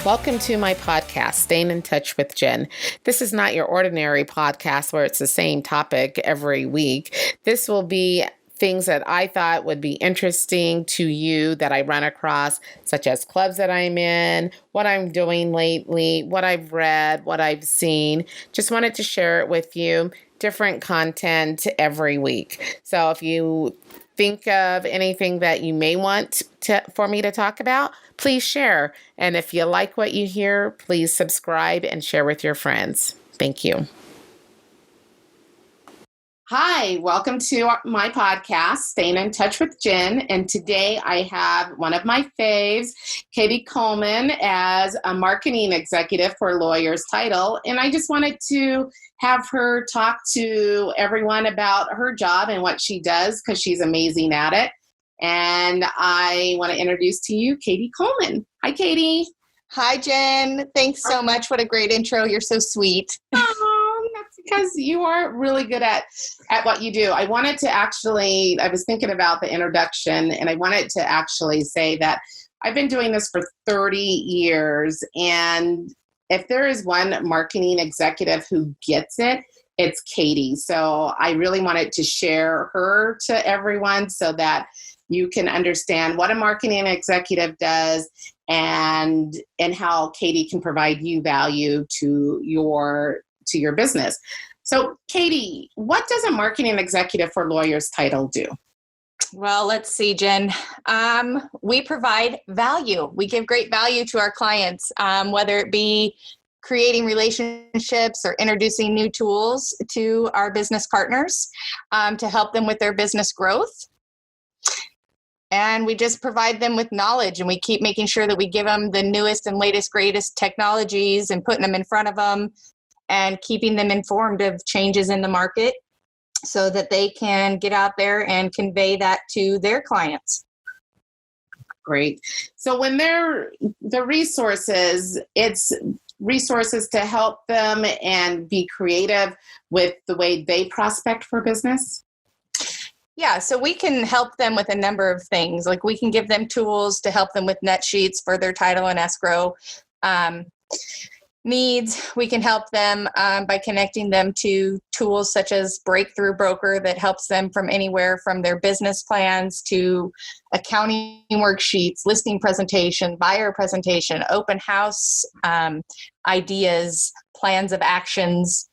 Welcome to my podcast, Staying in Touch with Jen. This is not your ordinary podcast where it's the same topic every week. This will be things that I thought would be interesting to you that I run across, such as clubs that I'm in, what I'm doing lately, what I've read, what I've seen. Just wanted to share it with you, different content every week. So if you think of anything that you may want for me to talk about, please share. And if you like what you hear, please subscribe and share with your friends. Thank you. Hi, welcome to my podcast, Staying in Touch with Jen. And today I have one of my faves, Katie Coleman, as a marketing executive for Lawyer's Title. And I just wanted to have her talk to everyone about her job and what she does, because she's amazing at it. And I want to introduce to you Katie Coleman. Hi, Katie. Hi, Jen. Thanks so much. What a great intro. You're so sweet. Oh, that's because you are really good at what you do. I wanted to actually, I was thinking about the introduction, and I wanted to actually say that I've been doing this for 30 years. And if there is one marketing executive who gets it, it's Katie. So I really wanted to share her to everyone so that you can understand what a marketing executive does and how Katie can provide you value to your business. So Katie, what does a marketing executive for Lawyer's Title do? Well, let's see, Jen. We provide value. We give great value to our clients, whether it be creating relationships or introducing new tools to our business partners to help them with their business growth. And we just provide them with knowledge, and we keep making sure that we give them the newest and latest, greatest technologies and putting them in front of them and keeping them informed of changes in the market so that they can get out there and convey that to their clients. Great. So when they're the resources, it's resources to help them and be creative with the way they prospect for business? Yeah, so we can help them with a number of things. Like we can give them tools to help them with net sheets for their title and escrow needs. We can help them by connecting them to tools such as Breakthrough Broker that helps them from anywhere from their business plans to accounting worksheets, listing presentation, buyer presentation, open house ideas, plans of actions,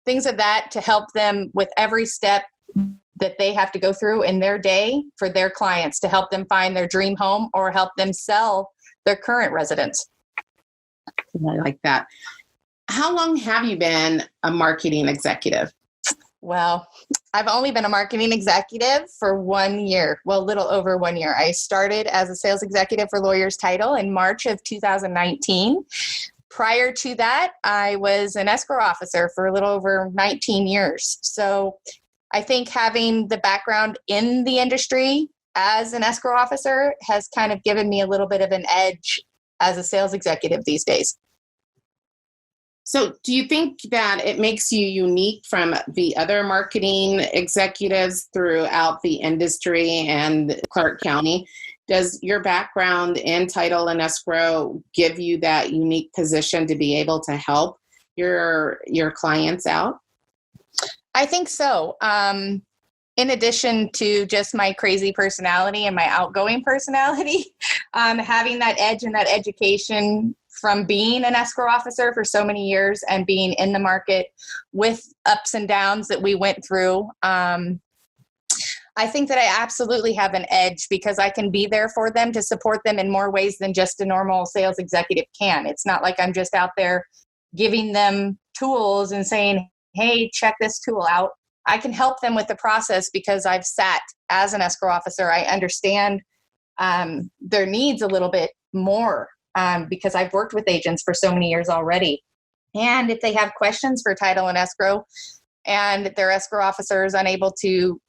things of that to help them with every step that they have to go through in their day for their clients to help them find their dream home or help them sell their current residence. I like that. How long have you been a marketing executive? Well, I've only been a marketing executive for 1 year. Well, a little over 1 year. I started as a sales executive for Lawyer's Title in March of 2019. Prior to that, I was an escrow officer for a little over 19 years. So I think having the background in the industry as an escrow officer has kind of given me a little bit of an edge as a sales executive these days. So do you think that it makes you unique from the other marketing executives throughout the industry and Clark County? Does your background in title and escrow give you that unique position to be able to help your clients out? I think so. In addition to just my crazy personality and my outgoing personality, having that edge and that education from being an escrow officer for so many years and being in the market with ups and downs that we went through, I think that I absolutely have an edge because I can be there for them to support them in more ways than just a normal sales executive can. It's not like I'm just out there giving them tools and saying, hey, check this tool out. I can help them with the process because I've sat as an escrow officer. I understand their needs a little bit more because I've worked with agents for so many years already. And if they have questions for title and escrow and their escrow officer is unable to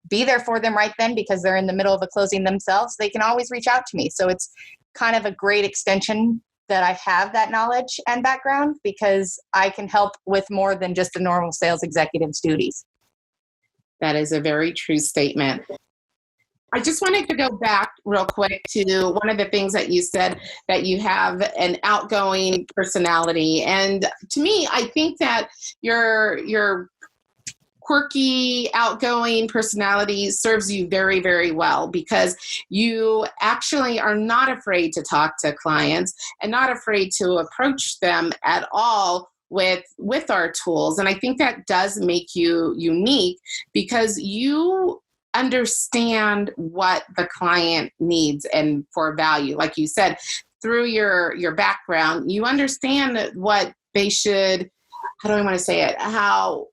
be there for them right then because they're in the middle of a closing themselves, they can always reach out to me. So it's kind of a great extension that I have that knowledge and background because I can help with more than just the normal sales executive's duties. That is a very true statement. I just wanted to go back real quick to one of the things that you said, that you have an outgoing personality. And to me, I think that your quirky, outgoing personality serves you very, very well, because you actually are not afraid to talk to clients and not afraid to approach them at all with our tools. And I think that does make you unique, because you understand what the client needs and for value. Like you said, through your background, you understand what they should, how do I want to say it, how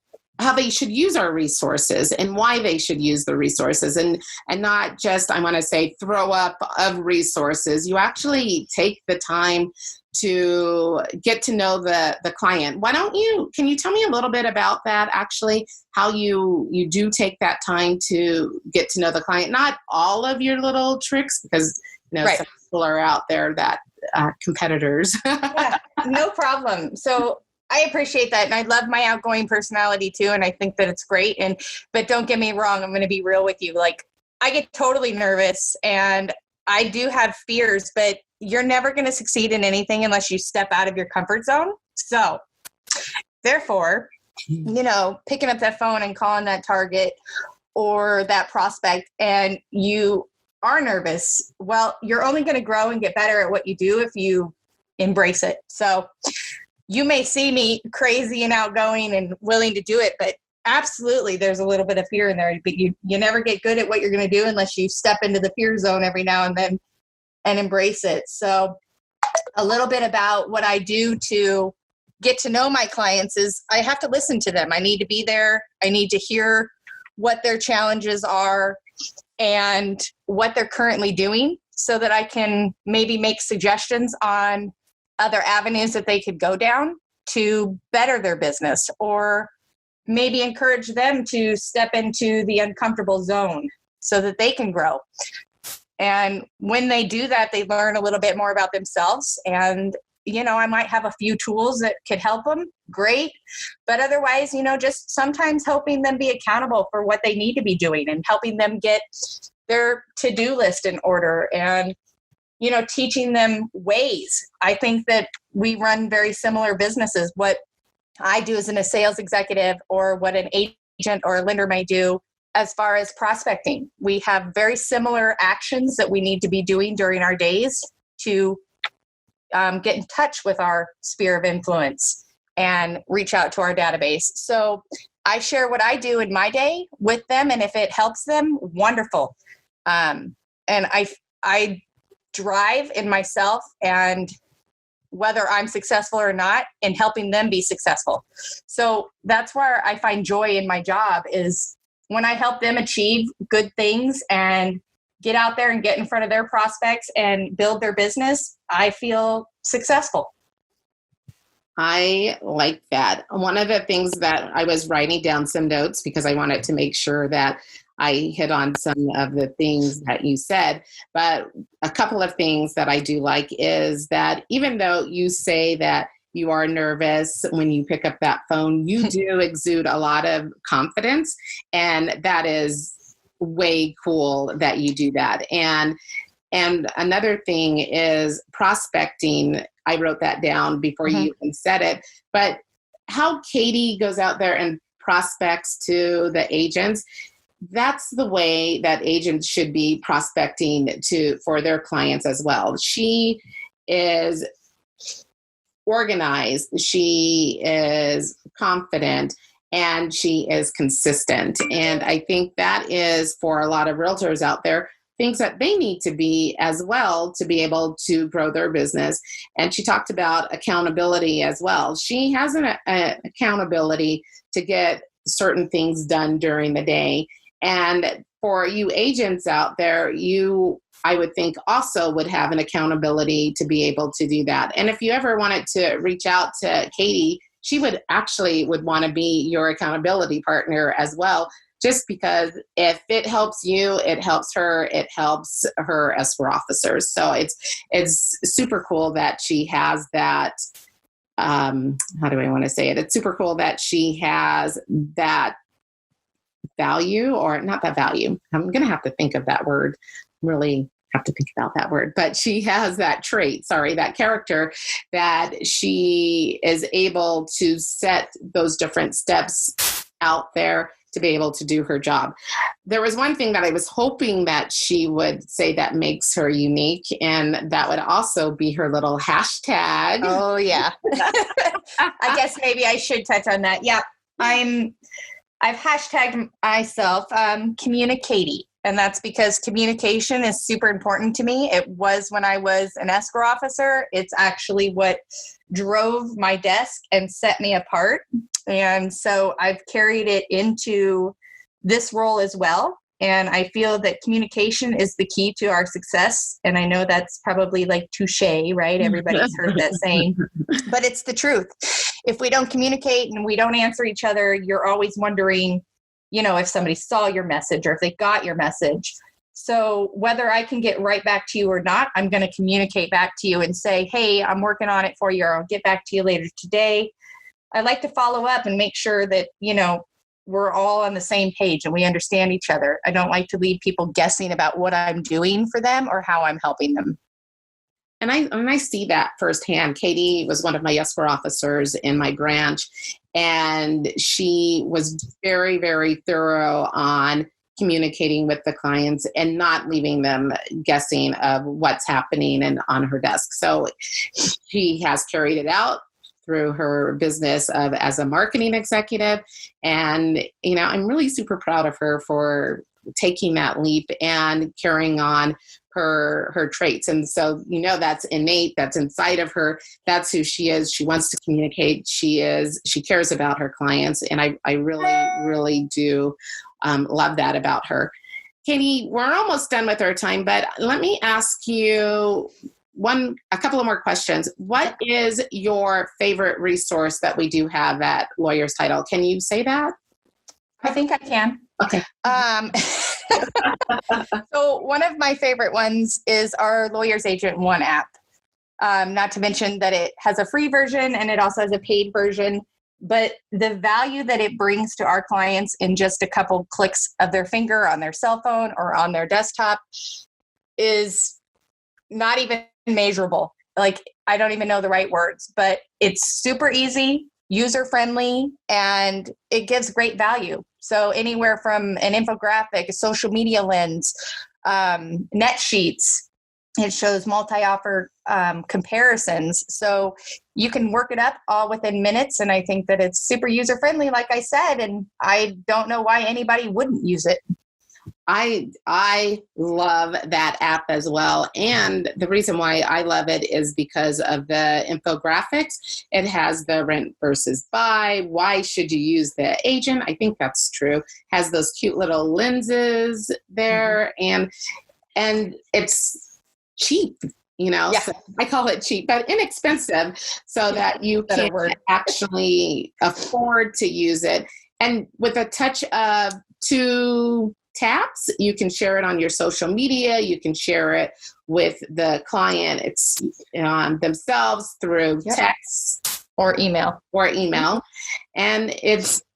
they should use our resources and why they should use the resources, and not just, I want to say, throw up of resources. You actually take the time to get to know the client. Can you tell me a little bit about that, actually, how you do take that time to get to know the client? Not all of your little tricks, because Right. some people are out there that competitors. Yeah, no problem. So I appreciate that. And I love my outgoing personality too. And I think that it's great. But don't get me wrong, I'm going to be real with you. Like, I get totally nervous and I do have fears, but you're never going to succeed in anything unless you step out of your comfort zone. So therefore, picking up that phone and calling that target or that prospect, and you are nervous, well, you're only going to grow and get better at what you do if you embrace it. So you may see me crazy and outgoing and willing to do it, but absolutely there's a little bit of fear in there. But you never get good at what you're going to do unless you step into the fear zone every now and then and embrace it. So a little bit about what I do to get to know my clients is I have to listen to them. I need to be there. I need to hear what their challenges are and what they're currently doing, so that I can maybe make suggestions on other avenues that they could go down to better their business, or maybe encourage them to step into the uncomfortable zone so that they can grow. And when they do that, they learn a little bit more about themselves. And, I might have a few tools that could help them. Great. But otherwise, just sometimes helping them be accountable for what they need to be doing and helping them get their to-do list in order, and teaching them ways. I think that we run very similar businesses. What I do as a sales executive, or what an agent or a lender may do as far as prospecting. We have very similar actions that we need to be doing during our days to get in touch with our sphere of influence and reach out to our database. So I share what I do in my day with them, and if it helps them, wonderful. And I drive in myself, and whether I'm successful or not, in helping them be successful. So that's where I find joy in my job, is when I help them achieve good things and get out there and get in front of their prospects and build their business, I feel successful. I like that. One of the things that I was writing down some notes, because I wanted to make sure that I hit on some of the things that you said, but a couple of things that I do like is that even though you say that you are nervous when you pick up that phone, you do exude a lot of confidence, and that is way cool that you do that. And another thing is prospecting. I wrote that down before you even said it, but how Katie goes out there and prospects to the agents, that's the way that agents should be prospecting for their clients as well. She is organized, she is confident, and she is consistent. And I think that is, for a lot of realtors out there, things that they need to be as well to be able to grow their business. And she talked about accountability as well. She has an accountability to get certain things done during the day. And for you agents out there, I would think also would have an accountability to be able to do that. And if you ever wanted to reach out to Katie, she would want to be your accountability partner as well, just because if it helps you, it helps her escrow officers. So it's super cool that she has that. How do I want to say it? It's super cool that she has that value, or not that value. I'm going to have to think of that word, really have to think about that word, but she has that trait, that character, that she is able to set those different steps out there to be able to do her job. There was one thing that I was hoping that she would say that makes her unique, and that would also be her little hashtag. Oh, yeah. I guess maybe I should touch on that. Yeah, I've hashtagged myself Communicatie. And that's because communication is super important to me. It was when I was an escrow officer. It's actually what drove my desk and set me apart. And so I've carried it into this role as well. And I feel that communication is the key to our success. And I know that's probably like touche, right? Everybody's heard that saying, but it's the truth. If we don't communicate and we don't answer each other, you're always wondering, if somebody saw your message or if they got your message. So whether I can get right back to you or not, I'm going to communicate back to you and say, hey, I'm working on it for you, or I'll get back to you later today. I like to follow up and make sure that, we're all on the same page and we understand each other. I don't like to leave people guessing about what I'm doing for them or how I'm helping them. And I see that firsthand. Katie was one of my escrow officers in my branch, and she was very, very thorough on communicating with the clients and not leaving them guessing of what's happening and on her desk. So she has carried it out through her business as a marketing executive. And, I'm really super proud of her for taking that leap and carrying on her traits. And so, that's innate, that's inside of her. That's who she is. She wants to communicate. She cares about her clients. And I really, really do love that about her. Katie, we're almost done with our time, but let me ask you a couple of more questions. What is your favorite resource that we do have at Lawyer's Title? Can you say that? I think I can. Okay. So one of my favorite ones is our Lawyer's Agent One app. Not to mention that it has a free version and it also has a paid version. But the value that it brings to our clients in just a couple clicks of their finger on their cell phone or on their desktop is not even measurable. Like, I don't even know the right words, but it's super easy, user-friendly, and it gives great value. So anywhere from an infographic, a social media lens, net sheets, it shows multi-offer comparisons. So you can work it up all within minutes. And I think that it's super user-friendly, like I said, and I don't know why anybody wouldn't use it. I love that app as well. And the reason why I love it is because of the infographics. It has the rent versus buy. Why should you use the agent? I think that's true. Has those cute little lenses there. Mm-hmm. And it's cheap, Yeah. So I call it cheap, but inexpensive, so that you can actually afford to use it. And with a touch of 2 taps, you can share it on your social media. You can share it with the client themselves through text or email. And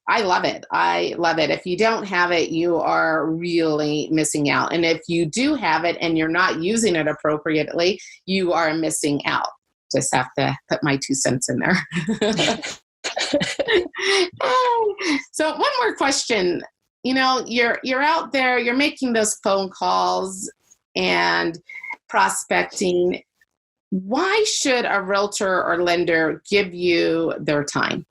I love it. I love it. If you don't have it, you are really missing out. And if you do have it and you're not using it appropriately, you are missing out. Just have to put my 2 cents in there. So one more question. You're out there, you're making those phone calls and prospecting. Why should a realtor or lender give you their time?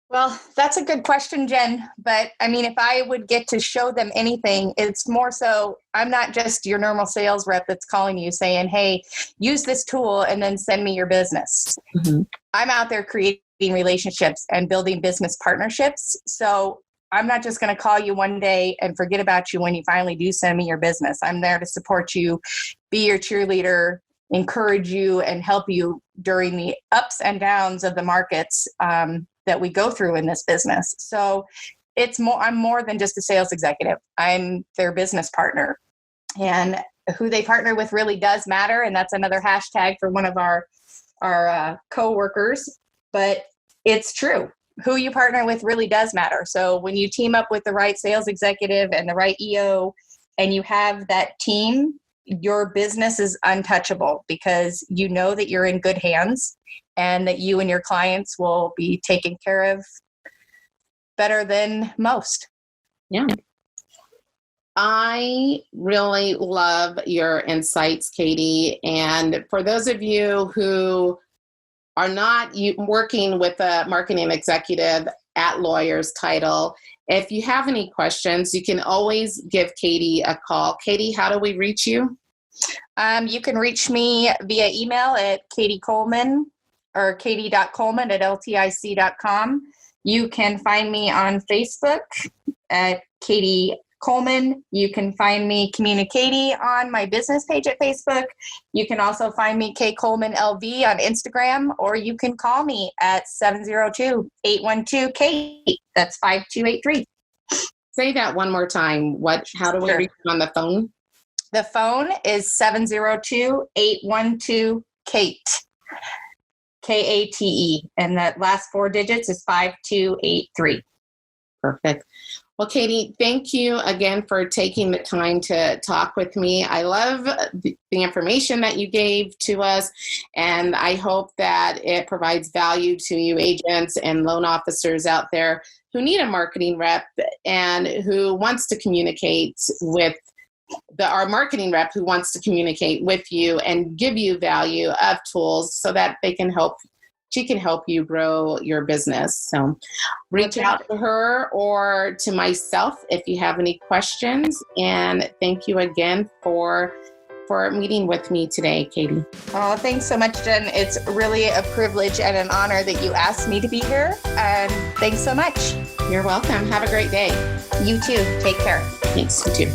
Well, that's a good question, Jen. But I mean, if I would get to show them anything, it's more so I'm not just your normal sales rep that's calling you saying, hey, use this tool and then send me your business. Mm-hmm. I'm out there creating relationships and building business partnerships. So I'm not just going to call you one day and forget about you when you finally do send me your business. I'm there to support you, be your cheerleader, encourage you, and help you during the ups and downs of the markets that we go through in this business. So I'm more than just a sales executive. I'm their business partner, and who they partner with really does matter. And that's another hashtag for one of our coworkers, but it's true. who you partner with really does matter. So when you team up with the right sales executive and the right EO, and you have that team, your business is untouchable because you know that you're in good hands and that you and your clients will be taken care of better than most. Yeah. I really love your insights, Katie. And for those of you who are not working with a marketing executive at lawyer's title, if you have any questions, you can always give Katie a call. Katie, how do we reach you? You can reach me via email at Katie Coleman or katie.coleman@ltic.com. You can find me on Facebook at Katie Coleman. You can find me Communicatie on my business page at Facebook. You can also find me K Coleman LV on Instagram, or you can call me at 702-812-KATE. That's 5283. Say that one more time. How do we reach you on the phone? The phone is 702-812-KATE. KATE. And that last 4 digits is 5283. Perfect. Well, Katie, thank you again for taking the time to talk with me. I love the information that you gave to us, and I hope that it provides value to you agents and loan officers out there who need a marketing rep and who wants to communicate with our marketing rep who wants to communicate with you and give you value of tools so that she can help you grow your business. So reach out to her or to myself if you have any questions. And thank you again for meeting with me today, Katie. Oh, thanks so much, Jen. It's really a privilege and an honor that you asked me to be here. And thanks so much. You're welcome. Have a great day. You too. Take care. Thanks, you too.